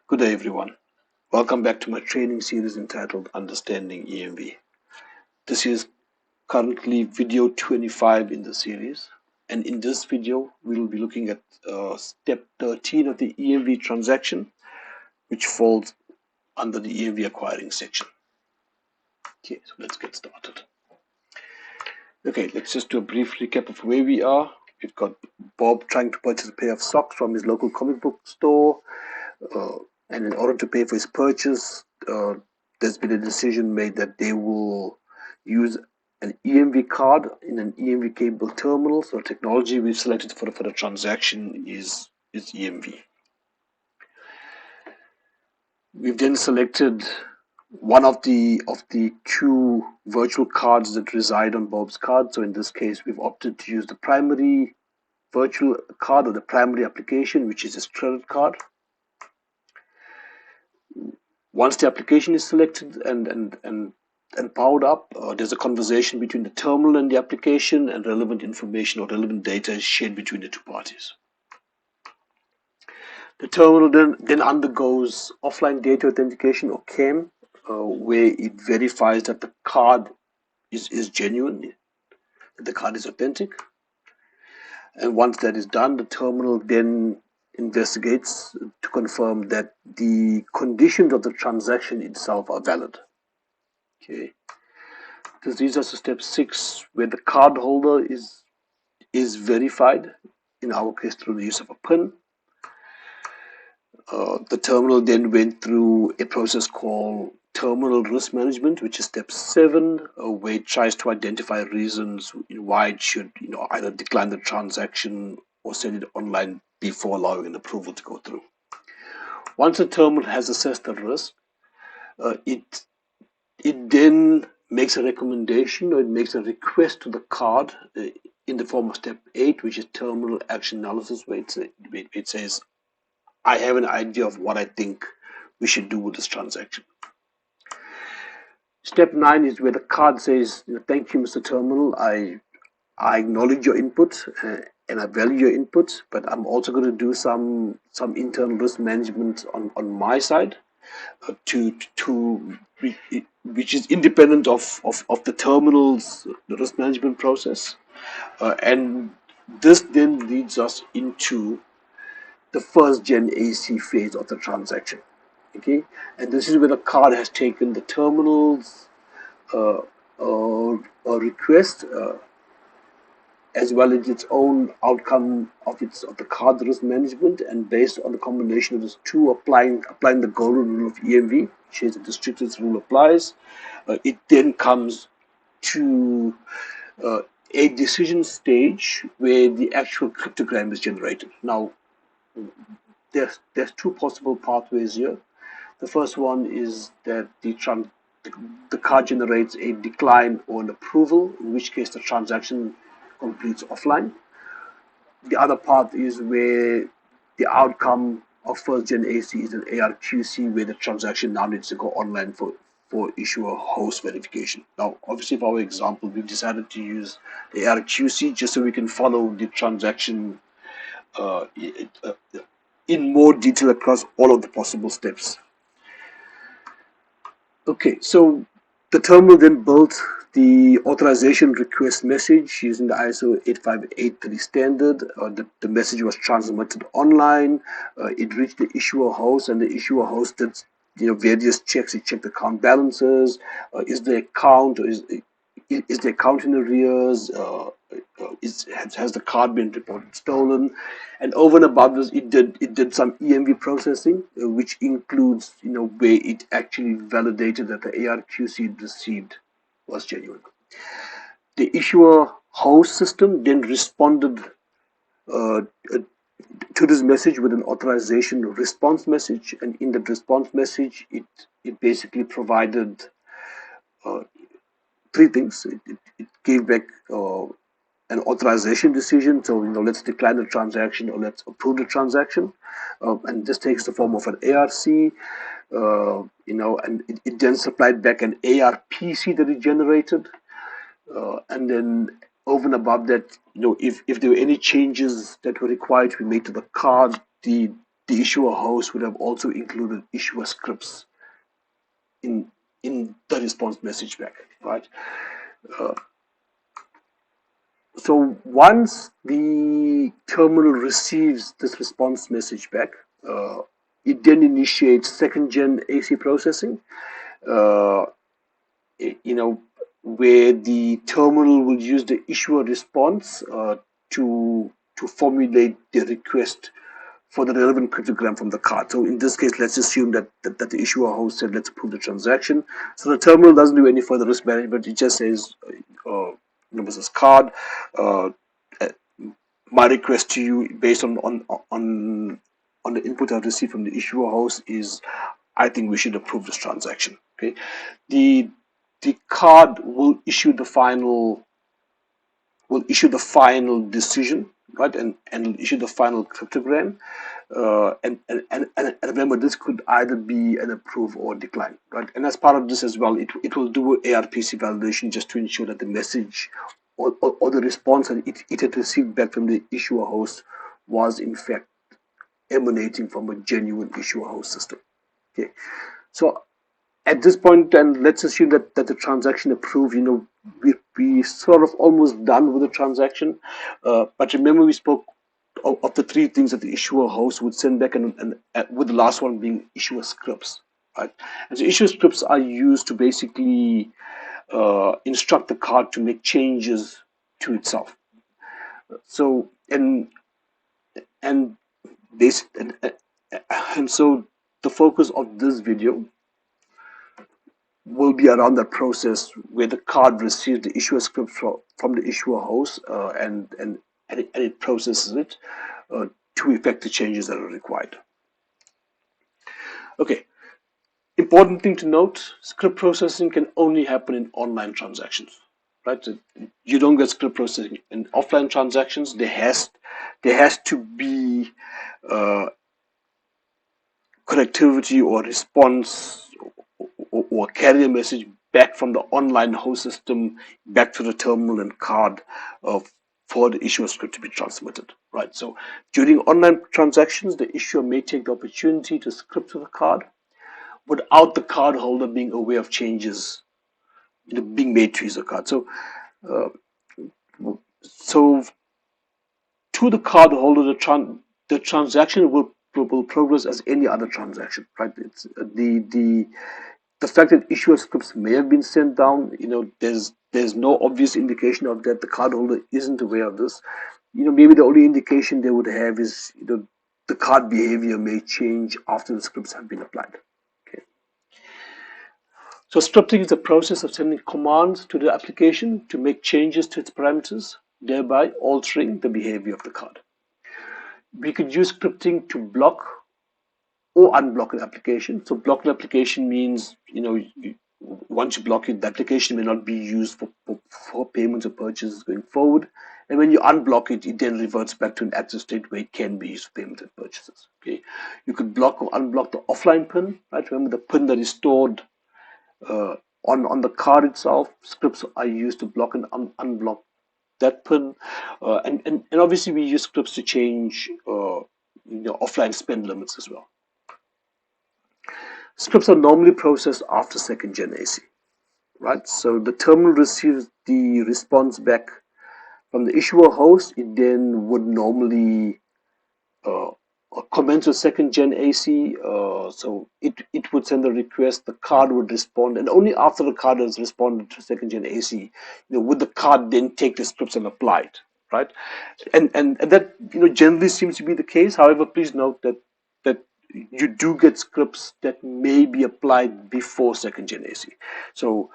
Good day, everyone. Welcome back to my training series entitled Understanding EMV. This is currently video 25 in the series, and in this video, we will be looking at step 13 of the EMV transaction, which falls under the EMV acquiring section. Okay, so let's get started. Okay, let's just do a brief recap of where we are. We've got Bob trying to purchase a pair of socks from his local comic book store. And in order to pay for his purchase, there's been a decision made that they will use an EMV card in an EMV capable terminal. So technology we've selected for the transaction is EMV. We've then selected one of the two virtual cards that reside on Bob's card. So in this case, we've opted to use the primary virtual card or the primary application, which is his credit card. Once the application is selected and powered up, there's a conversation between the terminal and the application, and relevant information or relevant data is shared between the two parties. The terminal then undergoes offline data authentication, or CAM, where it verifies that the card is genuine, that the card is authentic. And once that is done, the terminal then investigates to confirm that the conditions of the transaction itself are valid. Okay. This leads us to step 6, where the card holder is verified, in our case through the use of a PIN. The terminal then went through a process called terminal risk management, which is step 7, where it tries to identify reasons why it should either decline the transaction or send it online before allowing an approval to go through. Once the terminal has assessed the risk, it then makes a recommendation, or it makes a request to the card in the form of step 8, which is terminal action analysis, where it says, I have an idea of what I think we should do with this transaction. Step 9 is where the card says, thank you, Mr. Terminal. I acknowledge your input and I value your input, but I'm also going to do some internal risk management on my side, which is independent of the terminal's risk management process, and this then leads us into the first gen AC phase of the transaction. Okay, and this is where the card has taken the terminal's request, as well as its own outcome of the card risk management, and based on the combination of those two, applying the golden rule of EMV, which is that the strictest rule applies, it then comes to a decision stage where the actual cryptogram is generated. Now, there's two possible pathways here. The first one is that the card generates a decline or an approval, in which case the transaction completes offline. The other path is where the outcome of first gen AC is an ARQC, where the transaction now needs to go online for issuer host verification. Now, obviously, for our example, we've decided to use the ARQC just so we can follow the transaction in more detail across all of the possible steps. Okay, so the terminal then built the authorization request message using the ISO 8583 standard. The message was transmitted online. It reached the issuer host, and the issuer host did various checks. It checked account balances. Is the account in arrears? Has the card been reported stolen? And over and above this, it did some EMV processing, which includes where it actually validated that the ARQC it received was genuine. The issuer host system then responded to this message with an authorization response message, and in that response message, it basically provided three things. It gave back an authorization decision, so let's decline the transaction or let's approve the transaction, and this takes the form of an ARC, and it then supplied back an ARPC that it generated, and then over and above that, if there were any changes that were required to be made to the card, the the issuer host would have also included issuer scripts in the response message back, right? Uh, so once the terminal receives this response message back, uh, it then initiates second gen AC processing. Uh, you know, where the terminal will use the issuer response to formulate the request for the relevant cryptogram from the card. So in this case, let's assume that the issuer host said, let's approve the transaction. So the terminal doesn't do any further risk management. It just says, Mrs. Card, uh, my request to you based on the input I've received from the issuer host is, I think we should approve this transaction. Okay, the the card will issue the final decision, right, and issue the final cryptogram. And remember, this could either be an approve or decline, right? And as part of this as well, it will do ARPC validation just to ensure that the message or the response that it had received back from the issuer host was in fact emanating from a genuine issuer host system. Okay, so at this point, and let's assume that the transaction approved, we sort of almost done with the transaction. But remember, we spoke of the three things that the issuer host would send back, and with the last one being issuer scripts, right? And so issuer scripts are used to basically instruct the card to make changes to itself. So and this and so the focus of this video will be around that process where the card receives the issuer script from the issuer host, and it processes it to effect the changes that are required. Okay, important thing to note, script processing can only happen in online transactions, right? So you don't get script processing in offline transactions. There has to be uh, connectivity or response or carrier message back from the online host system back to the terminal and card for the issuer script to be transmitted, right? So during online transactions, the issuer may take the opportunity to script to the card without the card holder being aware of changes being made to his card. Uh, so to the card holder, the transaction will progress as any other transaction, right? It's the fact that issuer scripts may have been sent down, there's no obvious indication of that. The cardholder isn't aware of this. Maybe the only indication they would have is, the card behavior may change after the scripts have been applied. Okay. So scripting is the process of sending commands to the application to make changes to its parameters, thereby altering the behavior of the card. We could use scripting to block or unblock an application. So block an application means, once you block it, the application may not be used for payments or purchases going forward. And when you unblock it, it then reverts back to an active state where it can be used for payments and purchases. Okay, you could block or unblock the offline pin, right? Remember the pin that is stored on the card itself. Scripts are used to block and unblock that pin, and obviously we use scripts to change offline spend limits as well. Scripts are normally processed after second gen AC, right? So the terminal receives the response back from the issuer host. It then would normally uh, commence with second gen AC. So it would send a request, the card would respond, and only after the card has responded to second gen AC, would the card then take the scripts and apply it, right? And that generally seems to be the case. However, please note that you do get scripts that may be applied before second gen AC. So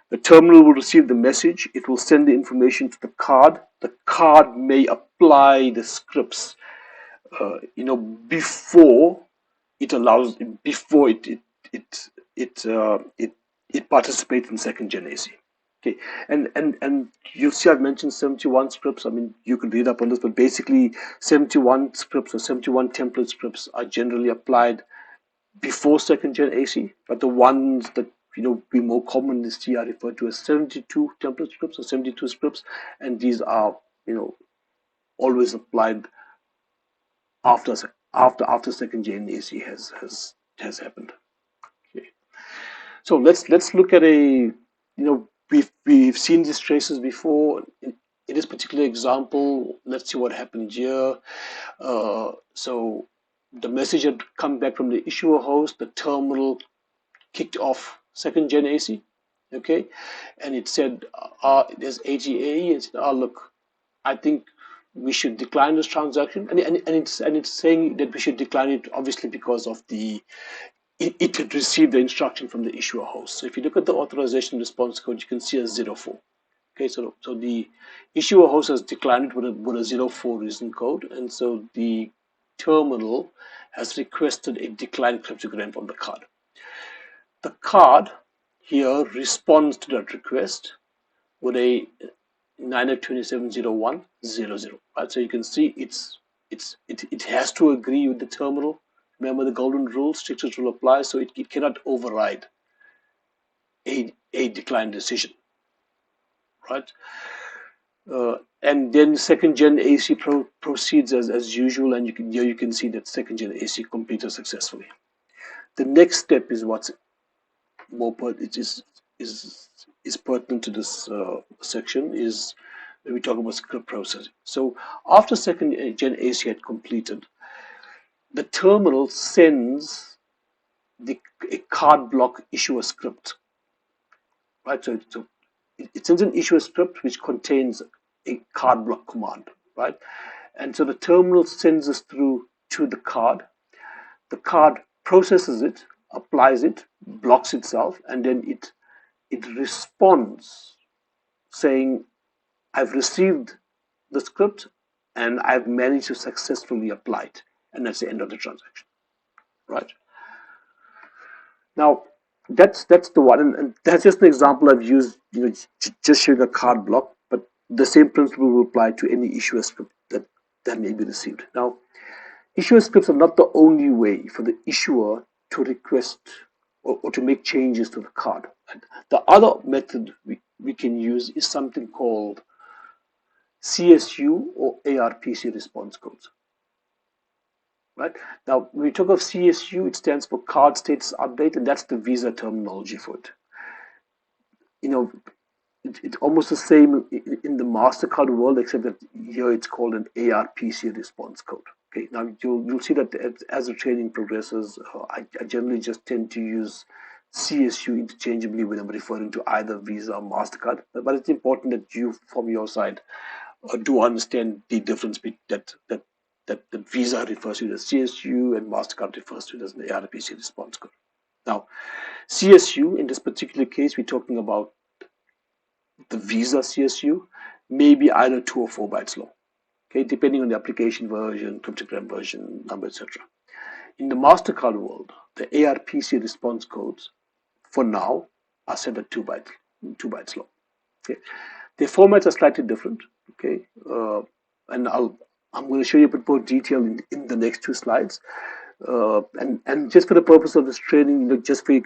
the terminal will receive the message, it will send the information to the card. The card may apply the scripts before it allows before it participates in second gen AC. Okay, and you'll see I've mentioned 71 scripts. I mean, you can read up on this, but basically 71 scripts or 71 template scripts are generally applied before second gen AC, but the ones that we more commonly see are referred to as 72 template scripts or 72 scripts, and these are always applied after after second gen AC has happened. Okay. So let's look at we've seen these traces before. In this particular example, let's see what happened here. So the message had come back from the issuer host. The terminal kicked off second gen AC, okay, and it said there's AGA. It said, look, I think we should decline this transaction, and it's saying that we should decline it obviously because of it had received the instruction from the issuer host. So if you look at the authorization response code, you can see a 04. Okay, so the issuer host has declined it with a 04 reason code, and so the terminal has requested a declined cryptogram from the card. The card here responds to that request with a 9270100. Right, so you can see it has to agree with the terminal. Remember the golden rule, strictest rule applies, so it cannot override a decline decision, right? And then second gen AC proceeds as usual, and you can see that second gen AC completed successfully. The next step is what's more is pertinent to this section is when we talk about script processing. So after second gen AC had completed, the terminal sends a card block issuer script, right? So it sends an issuer script which contains a card block command, right? And so the terminal sends this through to the card. The card processes it, applies it, blocks itself, and then it responds saying, I've received the script and I've managed to successfully apply it. And that's the end of the transaction, right? Now, that's the one, and that's just an example I've used, just showing a card block, but the same principle will apply to any issuer script that may be received. Now, issuer scripts are not the only way for the issuer to request or to make changes to the card. The other method we can use is something called CSU or ARPC response codes. Right? Now, when we talk of CSU, it stands for Card Status Update, and that's the Visa terminology for it. It's almost the same in the MasterCard world, except that here it's called an ARPC response code. Okay, now you'll see that as the training progresses, I generally just tend to use CSU interchangeably when I'm referring to either Visa or MasterCard, but it's important that you, from your side, do understand the difference that Visa refers to as CSU and MasterCard refers to it as an ARPC response code. Now, CSU, in this particular case, we're talking about the Visa CSU, may be either 2 or 4 bytes long, okay, depending on the application version, cryptogram version, number, etc. In the MasterCard world, the ARPC response codes, for now, are set at 2 bytes long. Okay, their formats are slightly different. Okay, and I'm going to show you a bit more detail in the next 2 slides. And just for the purpose of this training, just for you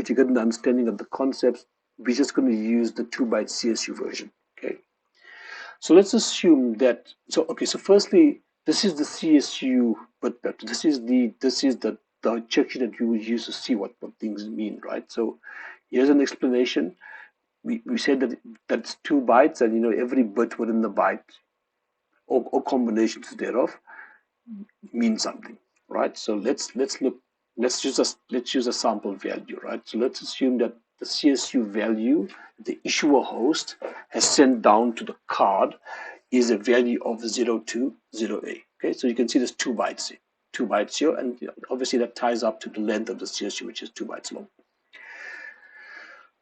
to get an understanding of the concepts, we're just going to use the 2 byte CSU version. Okay, so let's assume that. So firstly, this is the CSU, but this is the checksheet that you would use to see what things mean, right? So here's an explanation. We said that that's 2 bytes, and every bit within the byte or combinations thereof means something, right? So let's use a sample value, right? So let's assume that the CSU value the issuer host has sent down to the card is a value of 020A. Okay, so you can see there's 2 bytes here, and obviously that ties up to the length of the CSU, which is 2 bytes long.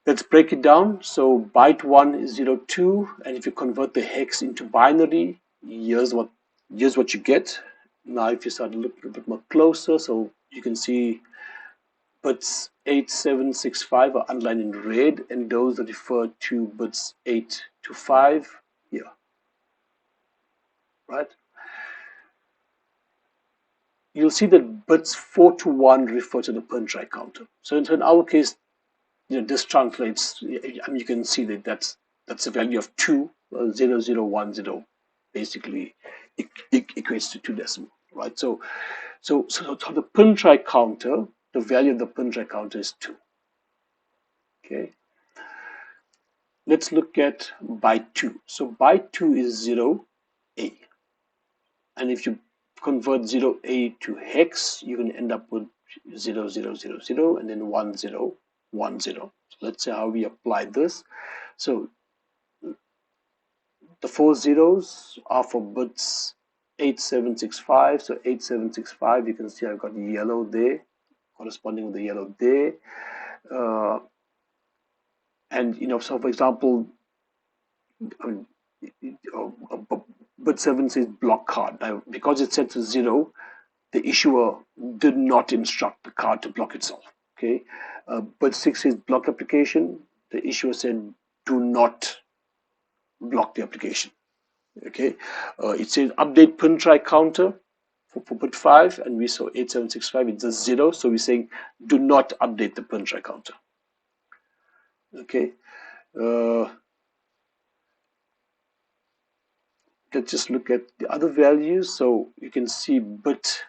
Let's break it down. So byte 1 is 02, and if you convert the hex into binary, here's what you get. Now if you start looking a bit more closer, so you can see bits 8765 are underlined in red, and those that refer to bits 8 to 5 here, right? You'll see that bits 4 to 1 refer to the pen-try counter. So in our case, this translates. I mean, you can see that that's a value of 2, 0010, basically it equates to 2 decimal. right? So the pin try counter, the value of the pin try counter is 2. Okay, let's look at byte 2. So byte 2 is 0A, and if you convert 0A to hex, you can end up with 0000 and then 1010. So let's see how we apply this. So the 4 zeros are for bits 8765. So 8765, you can see I've got yellow there, corresponding with the yellow there. And so for example, I mean, bit 7 says block card. Now, because it's set to 0, the issuer did not instruct the card to block itself. Okay, bit 6 says block application. The issuer said do not block the application. Okay, it says update pin try counter for bit 5, and we saw 8765, it's a 0, so we're saying do not update the pin try counter. Okay, let's just look at the other values. So you can see bit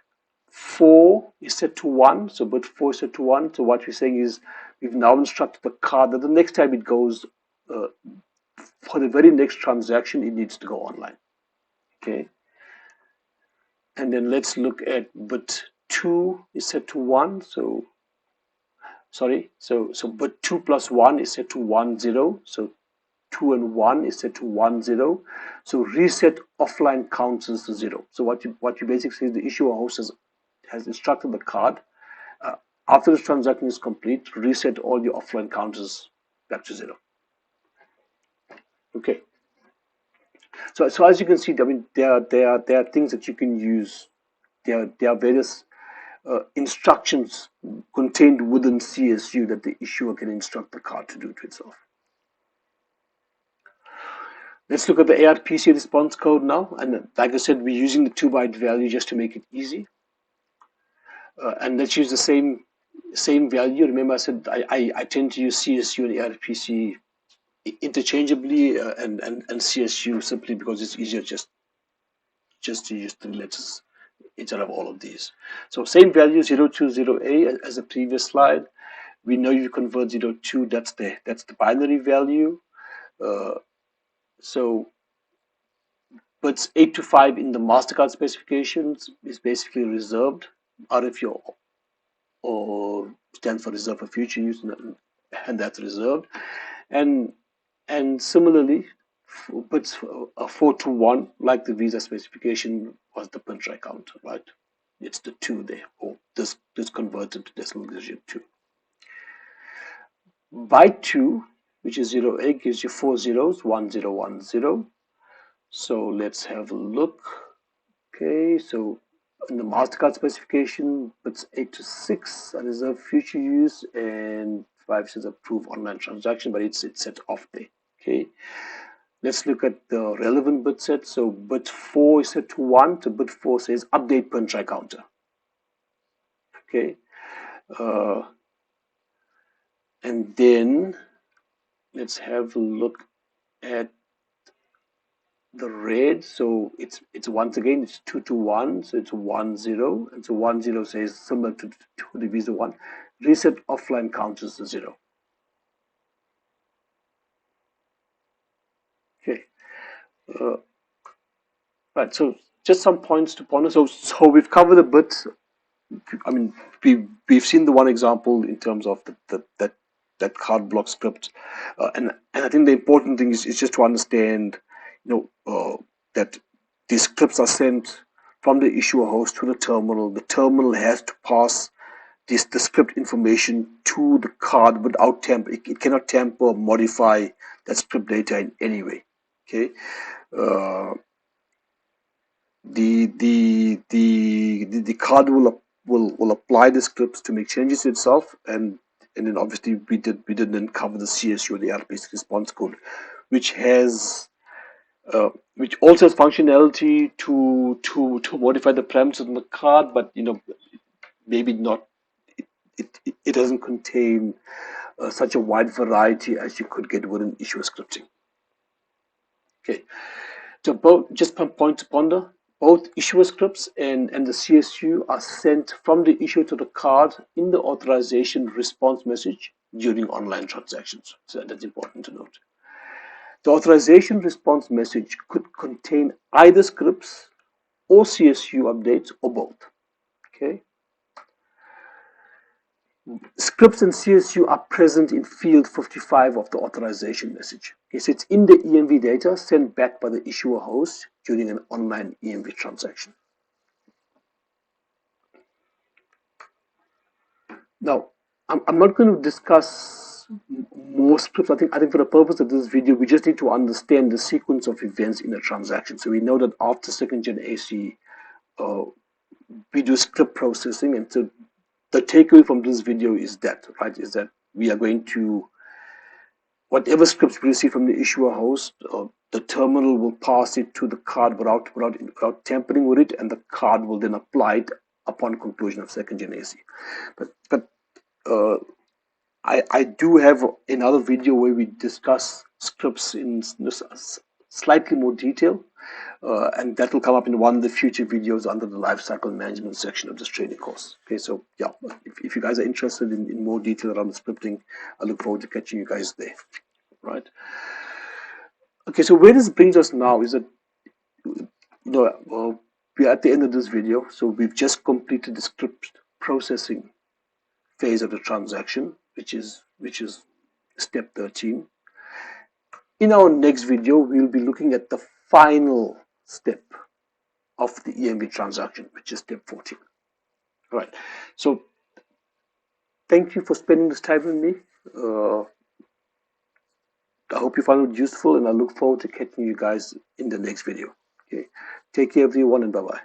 4 is set to 1, so bit 4 is set to 1. So what we're saying is we've now instructed the card that the next time it goes, for the very next transaction, it needs to go online. Okay, and then let's look at bit 2 is set to 1. So bit 2 plus 1 is set to 10. So 2 and 1 is set to 10. So reset offline counts as 0. So what you basically say is the issuer host has instructed the card, after this transaction is complete, reset all your offline counters back to 0. Okay. So as you can see, I mean, there are things that you can use. There are various instructions contained within CSU that the issuer can instruct the card to do to itself. Let's look at the ARPC response code now. And like I said, we're using the 2-byte value just to make it easy. And let's use the same value. Remember, I said I tend to use CSU and ARPC interchangeably, and CSU simply because it's easier just to use 3 letters instead of all of these. So same value 020A as the previous slide. We know you convert 02. That's the binary value. So bits 8 to 5 in the MasterCard specifications is basically reserved. RFU or stands for reserved for future use, and that's reserved. And similarly, bits 4 to 1, like the Visa specification, was the pin try counter, right? It's the 2 there, or this converted to decimal digit 2. Byte 2, which is 0A, gives you 4 zeros, 1010. So let's have a look. Okay, so in the MasterCard specification, bits 8 to 6 are reserved future use, and 5 says approve online transaction, but it's set off there. Okay, let's look at the relevant bit set. So bit 4 is set to 1, so bit 4 says update pin try counter. Okay, and then let's have a look at the red. So it's once again it's 2 to 1, so it's 10, and so 10 says similar to the Visa 1, reset offline counters to 0. Okay, right. So just some points to ponder. So we've covered a bit. I mean, we've seen the one example in terms of that card block script, and I think the important thing is just to understand, that these scripts are sent from the issuer host to the terminal. The terminal has to pass the script information to the card without tamper. It cannot tamper or modify that script data in any way. Okay. The card will apply the scripts to make changes to itself, and then obviously we didn't cover the CSU or the RPC response code, which also has functionality to modify the parameters on the card, but maybe not. It doesn't contain such a wide variety as you could get within issuer scripting. Okay, so just point to ponder. Both issuer scripts and the CSU are sent from the issuer to the card in the authorization response message during online transactions. So that's important to note. The authorization response message could contain either scripts or CSU updates or both. Okay. Scripts and CSU are present in field 55 of the authorization message. Okay, so it's in the EMV data sent back by the issuer host during an online EMV transaction. Now, I'm not going to discuss more scripts. I think for the purpose of this video, we just need to understand the sequence of events in a transaction. So we know that after second gen AC, we do script processing, and so the takeaway from this video is that, right, is that we are going to, whatever scripts we receive from the issuer host, the terminal will pass it to the card without tampering with it, and the card will then apply it upon conclusion of second gen AC. But I do have another video where we discuss scripts in slightly more detail, and that will come up in one of the future videos under the lifecycle management section of this training course. Okay, so yeah, if you guys are interested in more detail around the scripting, I look forward to catching you guys there. Right. Okay, so where this brings us now is that, we're at the end of this video, so we've just completed the script processing phase of the transaction, which is step 13. In our next video, we'll be looking at the final step of the EMV transaction, which is step 14. All right. So thank you for spending this time with me. I hope you found it useful, and I look forward to catching you guys in the next video. Okay. Take care, everyone, and bye-bye.